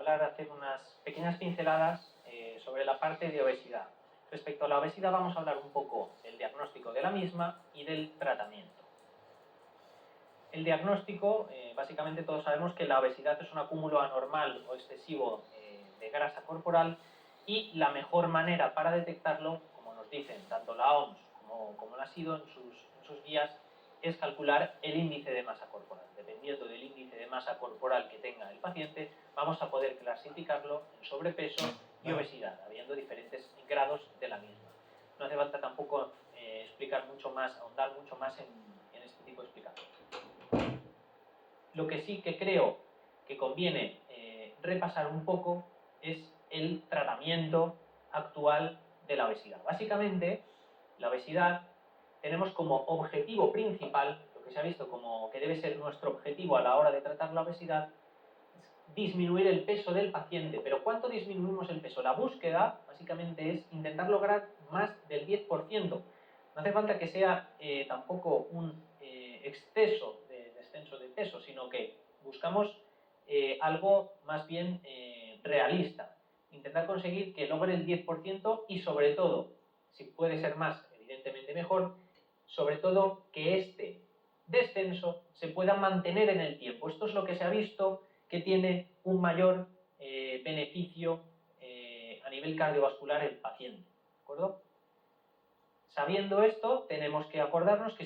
hacer unas pequeñas pinceladas sobre la parte de obesidad. Respecto a la obesidad vamos a hablar un poco del diagnóstico de la misma y del tratamiento. El diagnóstico, básicamente todos sabemos que la obesidad es un acúmulo anormal o excesivo de grasa corporal y la mejor manera para detectarlo, como nos dicen tanto la OMS como la SIDO en sus guías, es calcular el índice de masa corporal. Dependiendo del índice de masa corporal que tenga el paciente, vamos a poder clasificarlo en sobrepeso y obesidad, habiendo diferentes grados de la misma. No hace falta tampoco explicar mucho más, ahondar mucho más en este tipo de explicaciones. Lo que sí que creo que conviene repasar un poco es el tratamiento actual de la obesidad. Básicamente, la obesidad tenemos como objetivo principal, lo que se ha visto como que debe ser nuestro objetivo a la hora de tratar la obesidad, es disminuir el peso del paciente. ¿Pero cuánto disminuimos el peso? La búsqueda, básicamente, es intentar lograr más del 10%. No hace falta que sea tampoco un exceso de descenso de peso, sino que buscamos algo más bien realista. Intentar conseguir que logre el 10% y sobre todo, si puede ser más, evidentemente mejor, sobre todo que este descenso se pueda mantener en el tiempo. Esto es lo que se ha visto que tiene un mayor beneficio a nivel cardiovascular el paciente, ¿de acuerdo? Sabiendo esto, tenemos que acordarnos que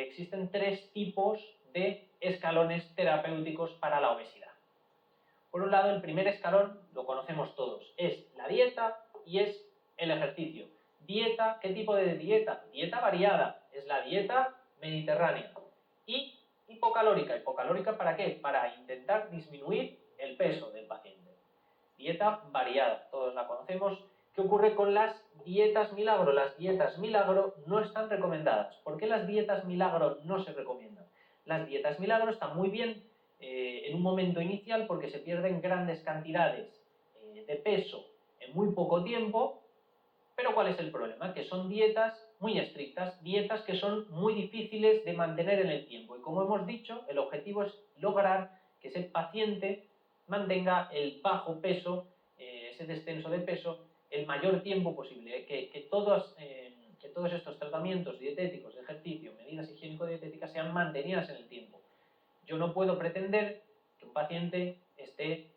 existen tres tipos de escalones terapéuticos para la obesidad. Por un lado, el primer escalón, lo conocemos todos, es la dieta y es el ejercicio. Dieta, ¿qué tipo de dieta? Dieta variada, es la dieta mediterránea. Y hipocalórica. ¿Hipocalórica para qué? Para intentar disminuir el peso del paciente. Dieta variada, todos la conocemos. ¿Qué ocurre con las dietas milagro? Las dietas milagro no están recomendadas. ¿Por qué las dietas milagro no se recomiendan? Las dietas milagro están muy bien en un momento inicial porque se pierden grandes cantidades de peso en muy poco tiempo, pero ¿cuál es el problema? Que son dietas muy estrictas, dietas que son muy difíciles de mantener en el tiempo. Y como hemos dicho, el objetivo es lograr que ese paciente mantenga el bajo peso, ese descenso de peso, el mayor tiempo posible, que todos estos tratamientos dietéticos, de ejercicio, medidas higiénico-dietéticas sean mantenidas en el tiempo. Yo no puedo pretender que un paciente esté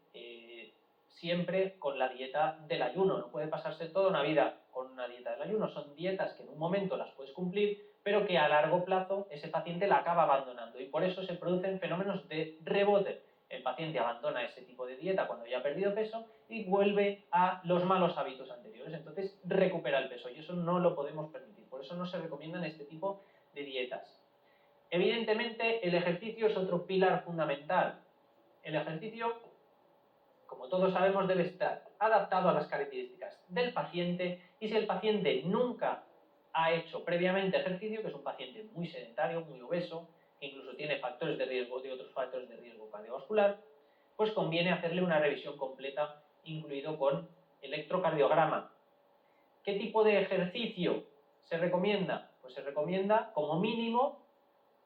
siempre con la dieta del ayuno, no puede pasarse toda una vida con una dieta del ayuno, son dietas que en un momento las puedes cumplir, pero que a largo plazo ese paciente la acaba abandonando y por eso se producen fenómenos de rebote. El paciente abandona ese tipo de dieta cuando ya ha perdido peso y vuelve a los malos hábitos anteriores, entonces recupera el peso y eso no lo podemos permitir, por eso no se recomiendan este tipo de dietas. Evidentemente, el ejercicio es otro pilar fundamental. El ejercicio, como todos sabemos, debe estar adaptado a las características del paciente y si el paciente nunca ha hecho previamente ejercicio, que es un paciente muy sedentario, muy obeso, que incluso tiene factores de riesgo de otros factores de riesgo cardiovascular, pues conviene hacerle una revisión completa, incluido con electrocardiograma. ¿Qué tipo de ejercicio se recomienda? Pues se recomienda como mínimo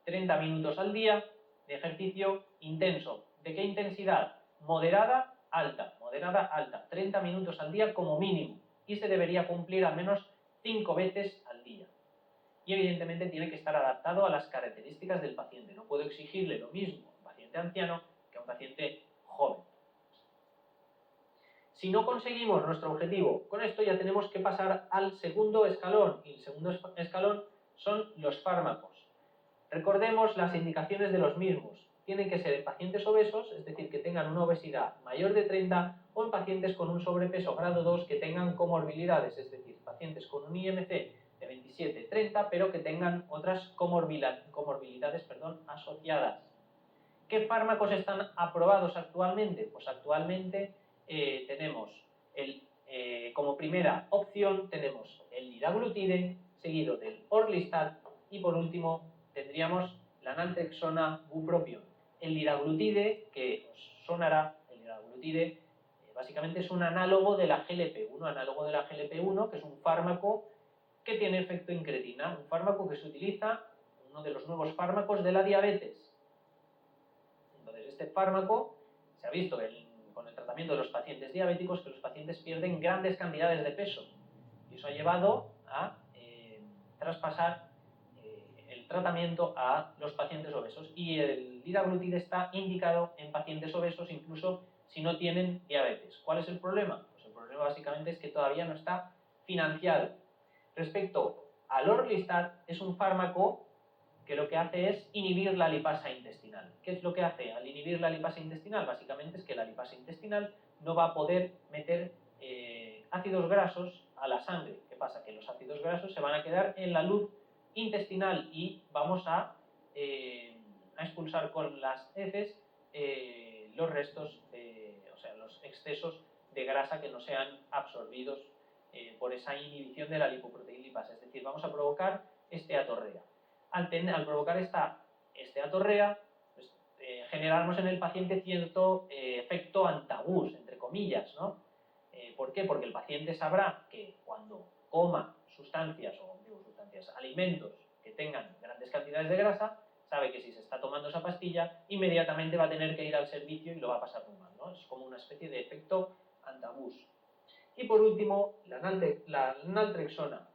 30 minutos al día de ejercicio intenso. ¿De qué intensidad? Moderada, alta. Moderada, alta. 30 minutos al día como mínimo. Y se debería cumplir al menos 5 veces al día. Y evidentemente tiene que estar adaptado a las características del paciente. No puedo exigirle lo mismo a un paciente anciano que a un paciente joven. Si no conseguimos nuestro objetivo, con esto ya tenemos que pasar al segundo escalón. Y el segundo escalón son los fármacos. Recordemos las indicaciones de los mismos. Tienen que ser en pacientes obesos, es decir, que tengan una obesidad mayor de 30 o en pacientes con un sobrepeso grado 2 que tengan comorbilidades, es decir, pacientes con un IMC de 27-30 pero que tengan otras comorbilidades asociadas. ¿Qué fármacos están aprobados actualmente? Pues actualmente tenemos como primera opción tenemos el liraglutide, seguido del Orlistat y por último tendríamos la naltrexona bupropión. El liraglutide, que os sonará, el liraglutide básicamente es un análogo de la GLP-1, que es un fármaco que tiene efecto incretina, un fármaco que se utiliza, uno de los nuevos fármacos de la diabetes. Entonces este fármaco se ha visto en con el tratamiento de los pacientes diabéticos, que los pacientes pierden grandes cantidades de peso. Y eso ha llevado a traspasar el tratamiento a los pacientes obesos. Y el liraglutide está indicado en pacientes obesos incluso si no tienen diabetes. ¿Cuál es el problema? Pues el problema básicamente es que todavía no está financiado. Respecto al orlistat, es un fármaco que lo que hace es inhibir la lipasa intestinal. ¿Qué es lo que hace al inhibir la lipasa intestinal? Básicamente es que la lipasa intestinal no va a poder meter ácidos grasos a la sangre. ¿Qué pasa? Que los ácidos grasos se van a quedar en la luz intestinal y vamos a expulsar con las heces los restos, o sea, los excesos de grasa que no sean absorbidos por esa inhibición de la lipoproteínlipasa. Es decir, vamos a provocar esteatorrea. Al provocar esta esteatorrea, pues, generamos en el paciente cierto efecto antabús, entre comillas, ¿no? ¿Por qué? Porque el paciente sabrá que cuando coma alimentos que tengan grandes cantidades de grasa, sabe que si se está tomando esa pastilla, inmediatamente va a tener que ir al servicio y lo va a pasar muy mal, ¿no? Es como una especie de efecto antabús. Y por último, la naltrexona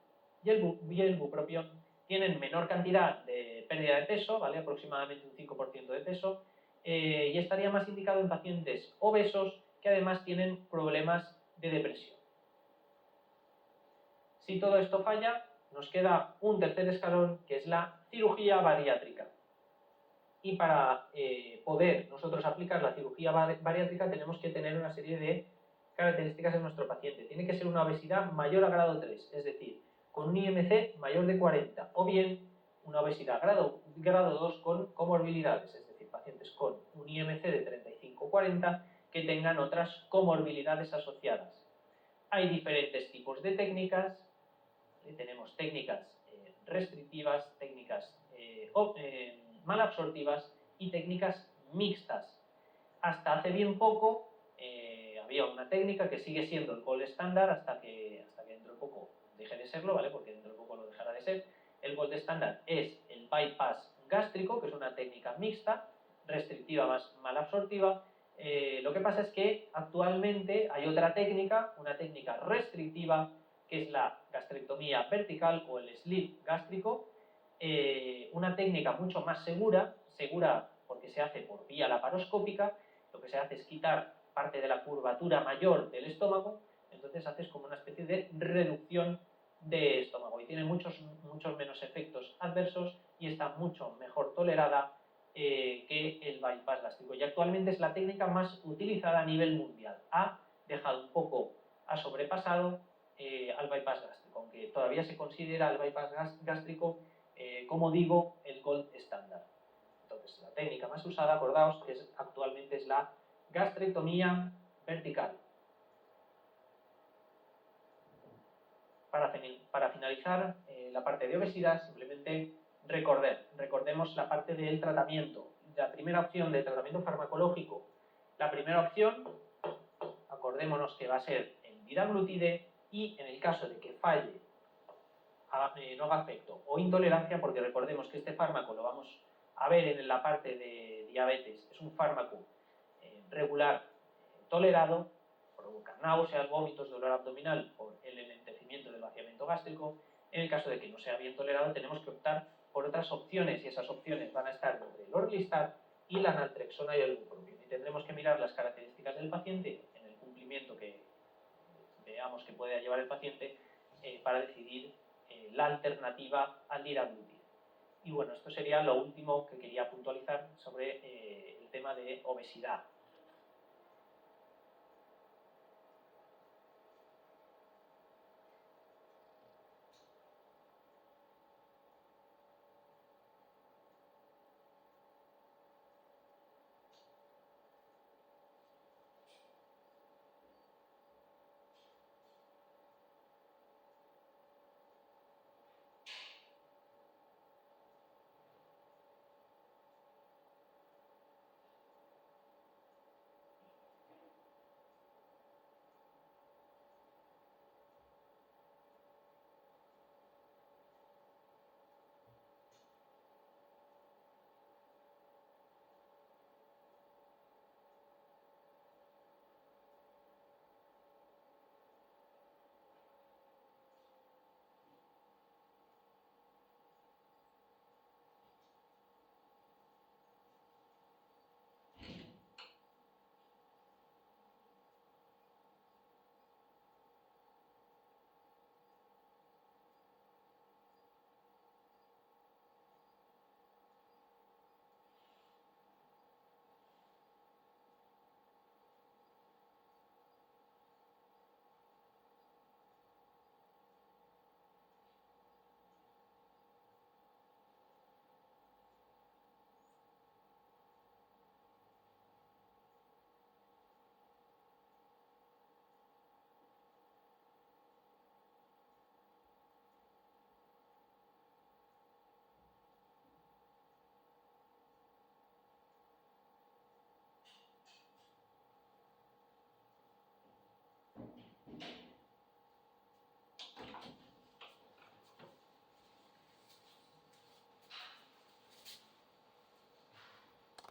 y el bupropión tienen menor cantidad de pérdida de peso, ¿vale? Aproximadamente un 5% de peso, y estaría más indicado en pacientes obesos que además tienen problemas de depresión. Si todo esto falla, nos queda un tercer escalón, que es la cirugía bariátrica. Y para poder nosotros aplicar la cirugía bariátrica tenemos que tener una serie de características en nuestro paciente. Tiene que ser una obesidad mayor a grado 3, es decir, con un IMC mayor de 40, o bien una obesidad grado 2 con comorbilidades, es decir, pacientes con un IMC de 35-40 que tengan otras comorbilidades asociadas. Hay diferentes tipos de técnicas. Tenemos técnicas restrictivas, técnicas malabsortivas y técnicas mixtas. Hasta hace bien poco había una técnica que sigue siendo el gold estándar hasta que dentro de poco deje de serlo, ¿vale? Porque dentro de poco lo dejará de ser. El gold estándar es el bypass gástrico, que es una técnica mixta, restrictiva más malabsortiva. Lo que pasa es que actualmente hay otra técnica, una técnica restrictiva, que es la gastrectomía vertical o el sleeve gástrico, una técnica mucho más segura porque se hace por vía laparoscópica. Lo que se hace es quitar parte de la curvatura mayor del estómago, entonces haces como una especie de reducción de estómago y tiene muchos menos efectos adversos y está mucho mejor tolerada que el bypass gástrico, y actualmente es la técnica más utilizada a nivel mundial. Ha dejado un poco, ha sobrepasado al bypass gástrico, aunque todavía se considera el bypass gástrico, como digo, el gold estándar. Entonces, la técnica más usada, acordaos, actualmente es la gastrectomía vertical. Para finalizar la parte de obesidad, simplemente recordemos la parte del tratamiento. La primera opción de tratamiento farmacológico, la primera opción, acordémonos que va a ser el liraglutide, y en el caso de que falle, no haga efecto o intolerancia, porque recordemos que este fármaco lo vamos a ver en la parte de diabetes, es un fármaco regular tolerado, provoca náuseas, vómitos, dolor abdominal por el enlentecimiento del vaciamiento gástrico. En el caso de que no sea bien tolerado, tenemos que optar por otras opciones, y esas opciones van a estar entre el orlistat y la naltrexona y el bupropión. Y tendremos que mirar las características del paciente en el cumplimiento que veamos que pueda llevar el paciente para decidir la alternativa al liraglutide. Y bueno, esto sería lo último que quería puntualizar sobre el tema de obesidad.